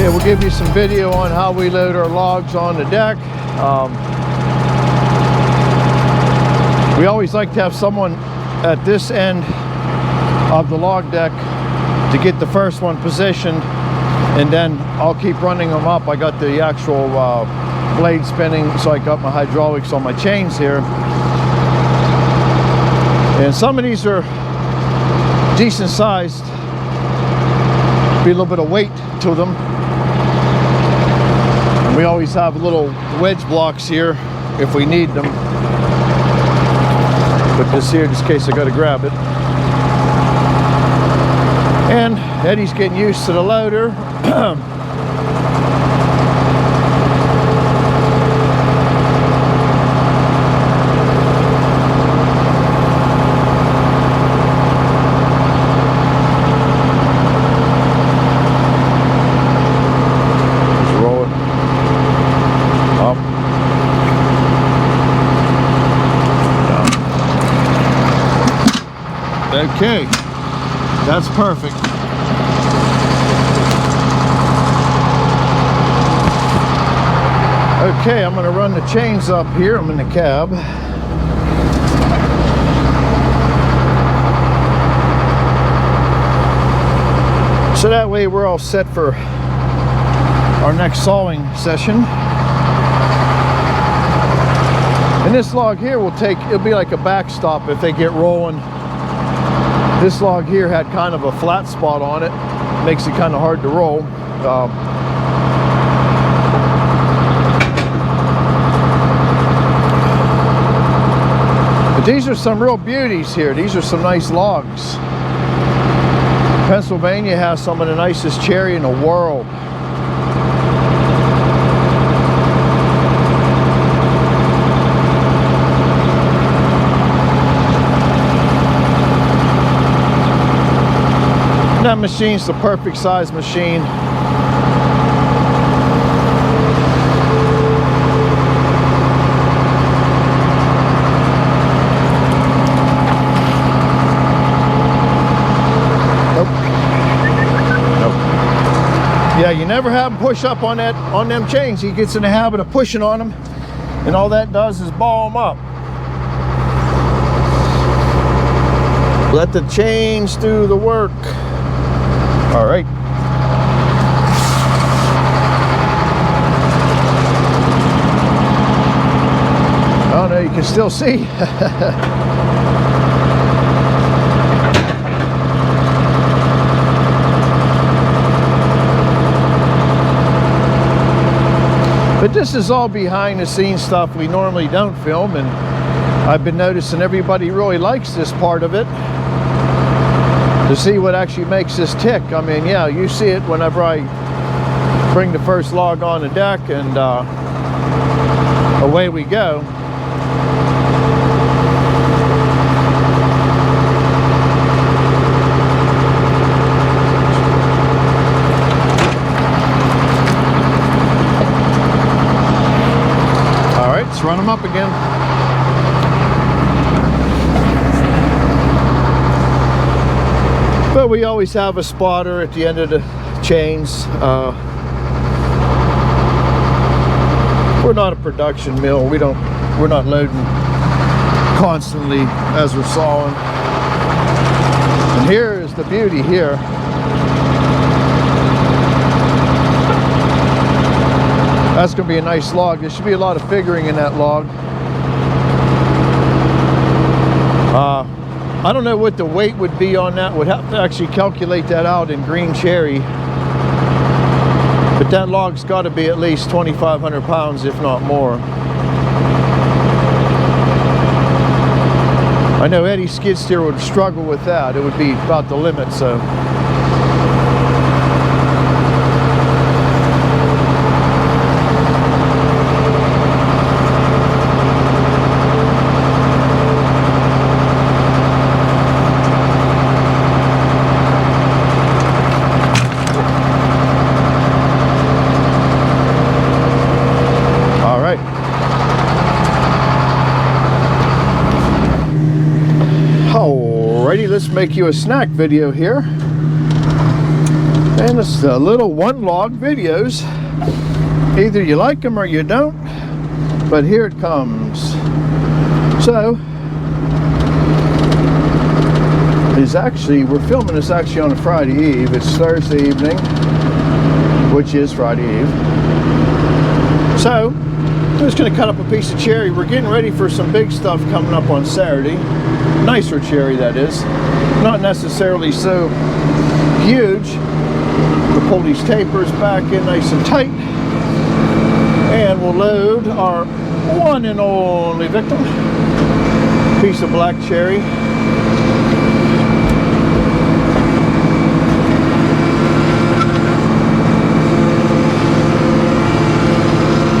Okay, we'll give you some video on how we load our logs on the deck. We always like to have someone at this end of the log deck to get the first one positioned, and then I'll keep running them up. I got the actual blade spinning, so I got my hydraulics on my chains here. And some of these are decent sized, be a little bit of weight to them. And we always have little wedge blocks here if we need them. Put this here just in case I got to grab it. And Eddie's getting used to the loader. Okay, that's perfect. Okay, I'm going to run the chains up here. I'm in the cab. So that way we're all set for our next sawing session. And this log here will take, it'll be like a backstop if they get rolling. This log here had kind of a flat spot on it. Makes it kind of hard to roll. But these are some real beauties here. These are some nice logs. Pennsylvania has some of the nicest cherry in the world. That machine's the perfect size machine. Yeah, you never have him push up on them chains. He gets in the habit of pushing on them, and all that does is ball them up. Let the chains do the work. All right. Oh no, you can still see. But this is all behind the scenes stuff we normally don't film, and I've been noticing everybody really likes this part of it, to see what actually makes this tick. I mean, yeah, you see it whenever I bring the first log on the deck, and away we go. Let's run them up again. But we always have a spotter at the end of the chains. We're not a production mill. We're not loading constantly as we're sawing. And here is the beauty here. That's going to be a nice log. There should be a lot of figuring in that log. I don't know what the weight would be on that. Would have to actually calculate that out in green cherry. But that log's got to be at least 2,500 pounds, if not more. I know Eddie skid steer would struggle with that. It would be about the limit, so. Alrighty, let's make you a snack video here. And it's the little one log videos. Either you like them or you don't, but here it comes. So we're filming this actually on a Friday Eve. It's Thursday evening, which is Friday Eve. So I'm just going to cut up a piece of cherry. We're getting ready for some big stuff coming up on Saturday. Nicer cherry, that is. Not necessarily so huge. We'll pull these tapers back in nice and tight, and we'll load our one and only victim, piece of black cherry.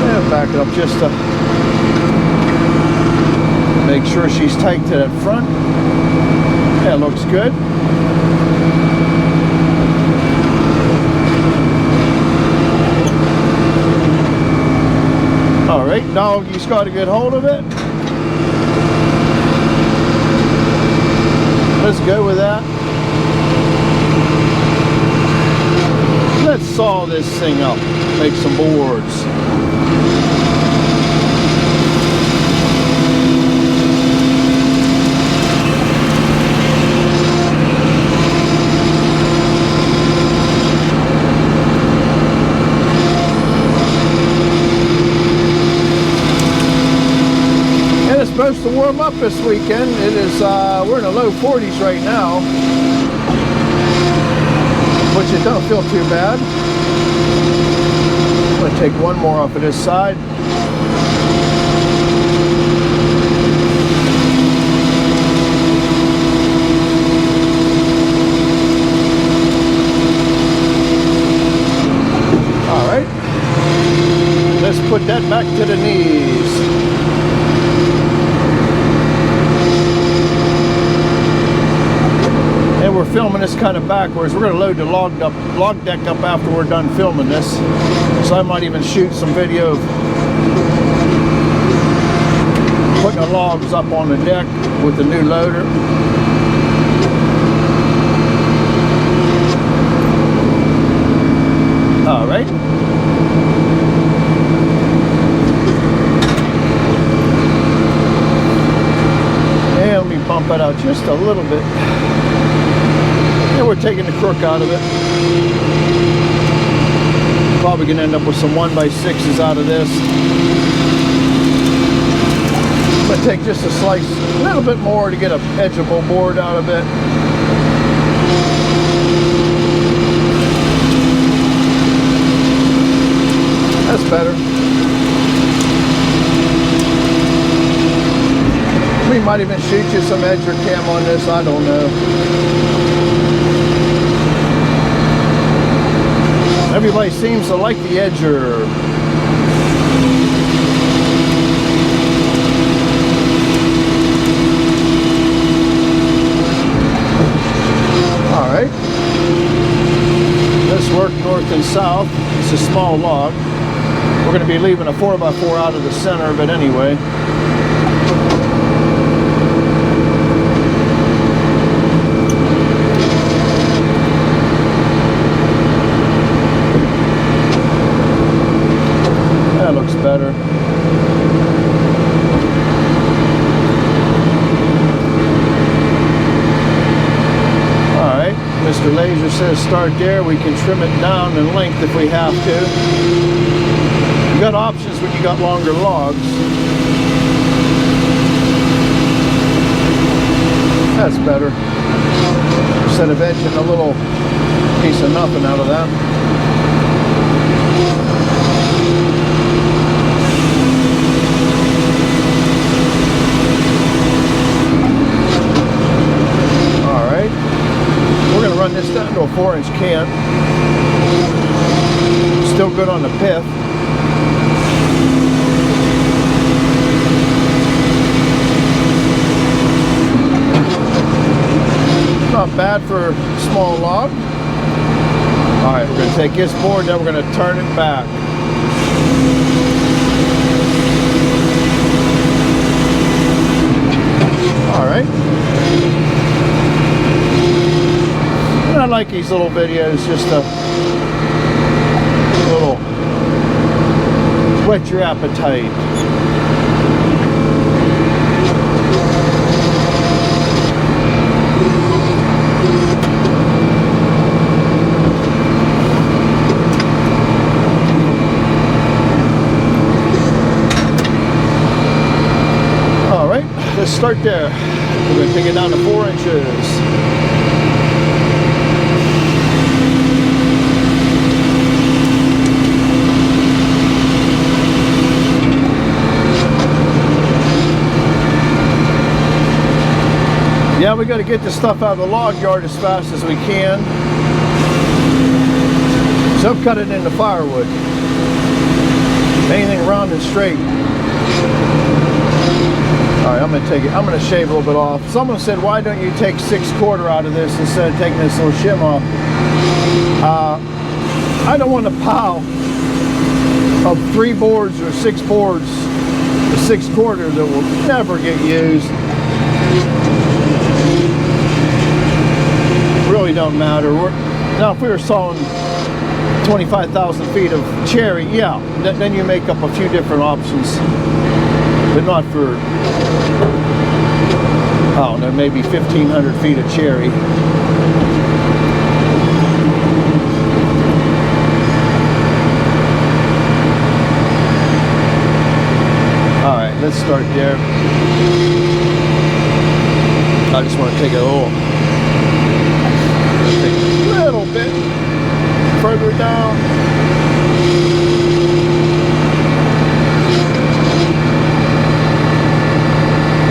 And back it up just to make sure she's tight to that front. That looks good. Alright, doggy's got to get hold of it. Let's go with that. Let's saw this thing up, make some boards. Supposed to warm up this weekend. It is we're in the low 40s right now, which it don't feel too bad. I'm going to take one more off of this side. All right, let's put that back to the knees. And we're filming this kind of backwards. We're going to load the log deck up after we're done filming this. So I might even shoot some video of putting the logs up on the deck with the new loader. All right. And let me bump it out just a little bit. And we're taking the crook out of it. Probably gonna end up with some 1x6s out of this. I'm gonna take just a slice, a little bit more to get an edgeable board out of it. That's better. We might even shoot you some edger cam on this, I don't know. Everybody seems to like the edger. All right. Let's work north and south. It's a small log. We're going to be leaving a 4x4 out of the center of it anyway. That looks better. Alright, Mr. Laser says start there. We can trim it down in length if we have to. You got options when you got longer logs. That's better. Instead of edging a little piece of nothing out of that. Run this down to a 4-inch can. Still good on the pith. Not bad for a small log. Alright, we're going to take this board, then we're going to turn it back. Alright. like these little videos just to little whet your appetite. Let's start there. We're going to take it down to 4 inches. Yeah, we got to get this stuff out of the log yard as fast as we can. So cut it into firewood. Anything round and straight. Alright, I'm going to shave a little bit off. Someone said, why don't you take 6/4 out of this instead of taking this little shim off? I don't want a pile of 3 boards or 6 boards, the 6/4 that will never get used. Really don't matter. Now, if we were sawing 25,000 feet of cherry, yeah, then you make up a few different options. But not for, I don't know, maybe 1,500 feet of cherry. Alright, let's start there. I just want to take a little bit further down.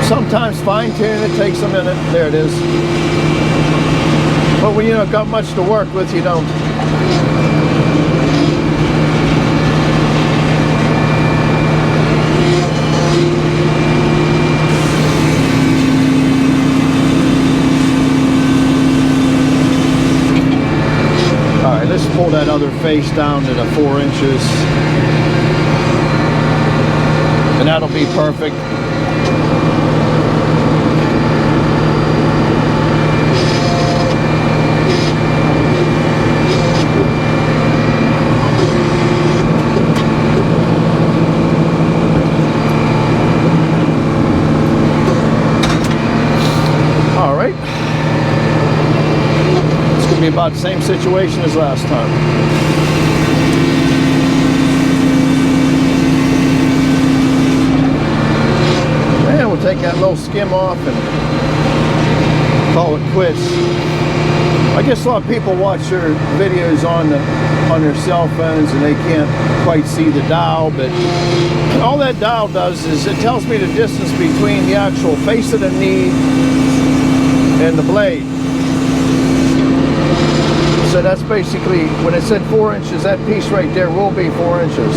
Sometimes fine tune it takes a minute. There it is. But when you don't got much to work with, you don't. Alright, let's pull that other face down to the 4 inches. And that'll be perfect. About the same situation as last time. And we'll take that little skim off and call it quits. I guess a lot of people watch their videos on their cell phones and they can't quite see the dial, but all that dial does is it tells me the distance between the actual face of the knee and the blade. So that's basically, when it said 4 inches, that piece right there will be 4 inches.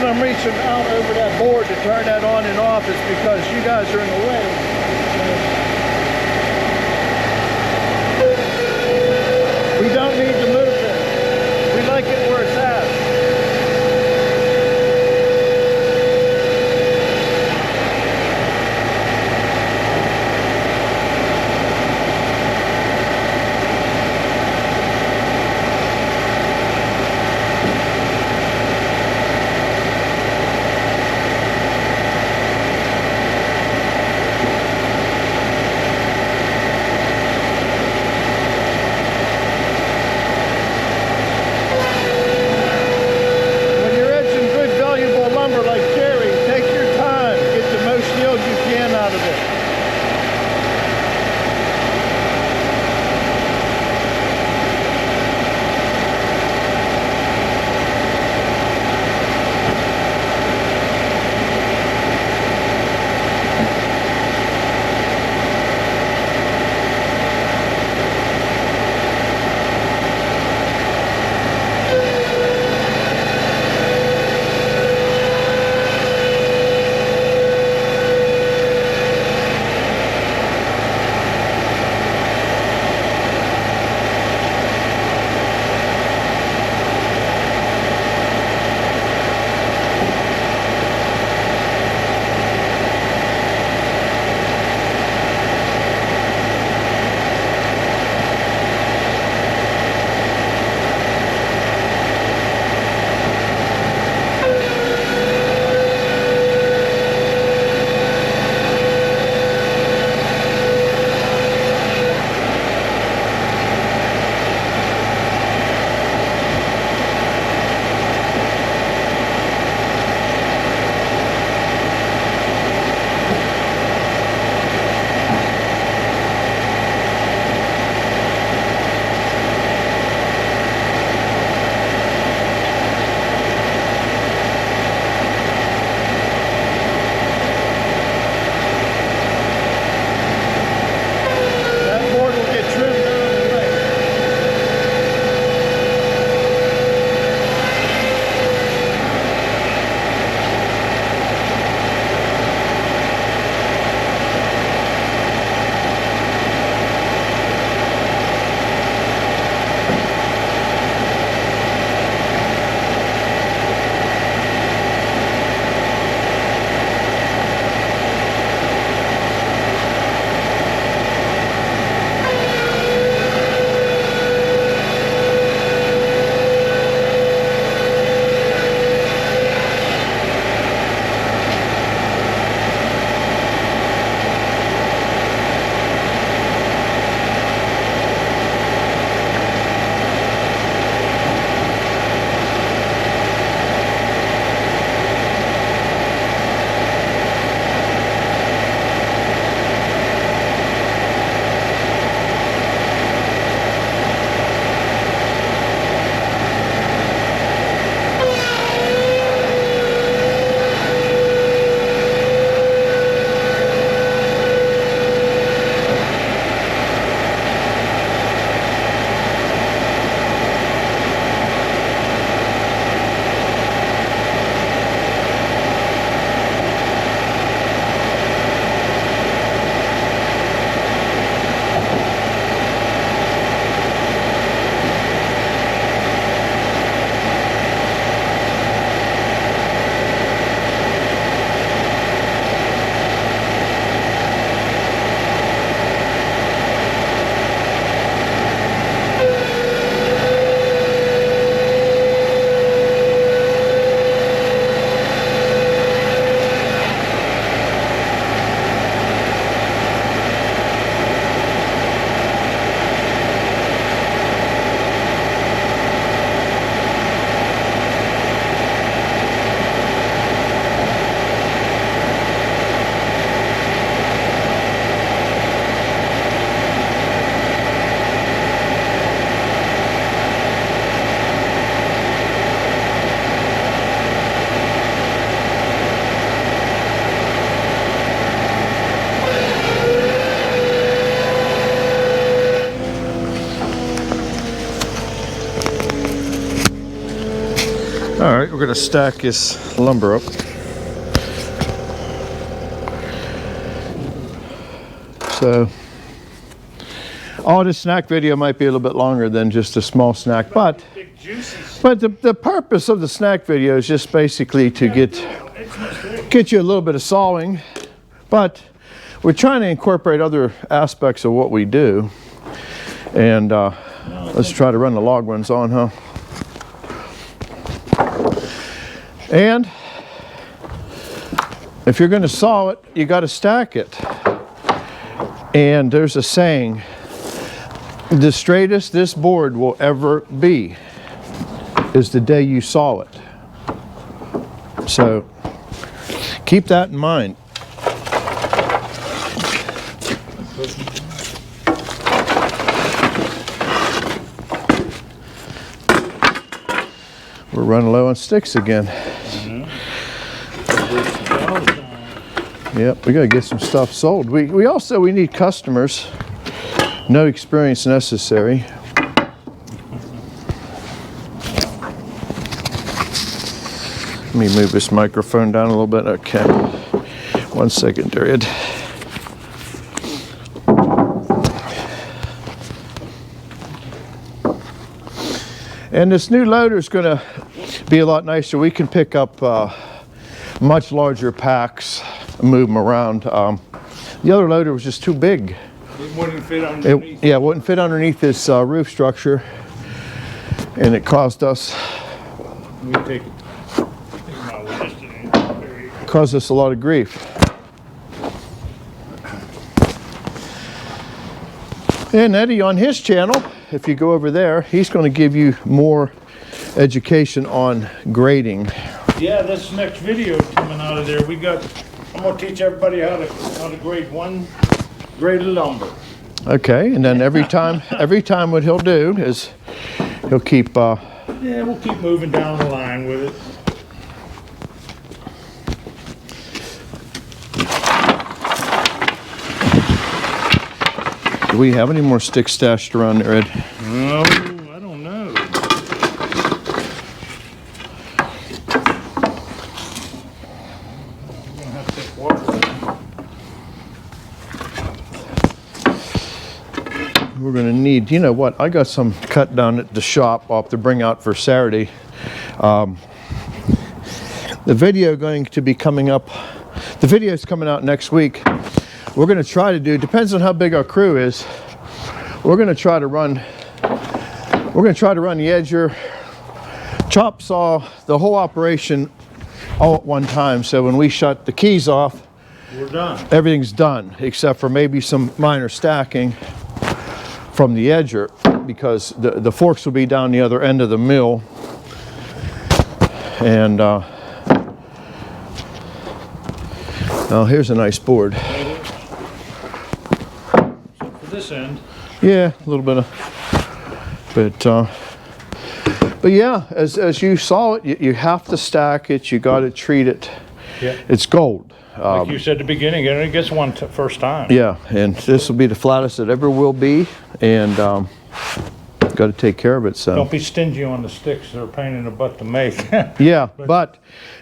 reason I'm reaching out over that board to turn that on and off is because you guys are in the way. We don't need to move it. We like it where it's at. going to stack this lumber up. So, this snack video might be a little bit longer than just a small snack, but the purpose of the snack video is just basically to get you a little bit of sawing, but we're trying to incorporate other aspects of what we do. And let's try to run the log ones on, huh? And if you're going to saw it, you got to stack it. And there's a saying, the straightest this board will ever be is the day you saw it. So keep that in mind. We're running low on sticks again. Yep, we gotta get some stuff sold. We also need customers. No experience necessary. Let me move this microphone down a little bit. Okay. 1 second, Jared. And this new loader is going to be a lot nicer. We can pick up much larger packs and move them around. The other loader was just too big. It wouldn't fit underneath. It wouldn't fit underneath this roof structure, and it caused us a lot of grief. And Eddie, on his channel, if you go over there, he's going to give you more education on grading. Yeah, this next video coming out of there, I'm going to teach everybody how to grade one grade of lumber. Okay, and then every time what he'll do is he'll keep yeah, we'll keep moving down the line with it. Do we have any more sticks stashed around there, Ed? No, I don't know. We're gonna have to take water. We're gonna need, you know what, I got some cut down at the shop I'll have to bring out for Saturday. The video going to be coming up, the video is coming out next week. We're gonna try to do, depends on how big our crew is, we're gonna try to run the edger, chop saw, the whole operation all at one time. So when we shut the keys off, we're done. Everything's done, except for maybe some minor stacking from the edger, because the forks will be down the other end of the mill. And oh, here's a nice board. For this end. Yeah, a little bit of, but yeah, as you saw it, you have to stack it. You got to treat it. Yeah. It's gold. Like you said at the beginning, it only gets one first time. Yeah, and this will be the flattest it ever will be, and got to take care of it. So don't be stingy on the sticks; they're a pain in the butt to make. Yeah, but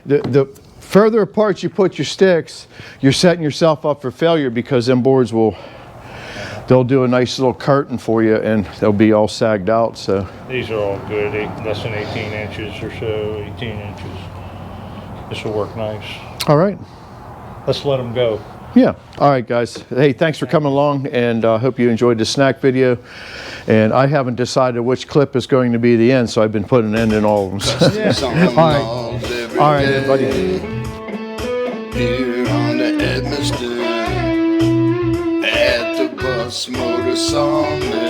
the further apart you put your sticks, you're setting yourself up for failure, because them boards they'll do a nice little curtain for you, and they'll be all sagged out. So these are all good, less than 18 inches or so, 18 inches. This will work nice. All right. Let's let them go. Yeah. All right, guys. Hey, thanks for coming along, and I hope you enjoyed the snack video. And I haven't decided which clip is going to be the end, so I've been putting an end in all of them. All right, everybody. Here on the Edmiston at the Bus Motor Sawmill.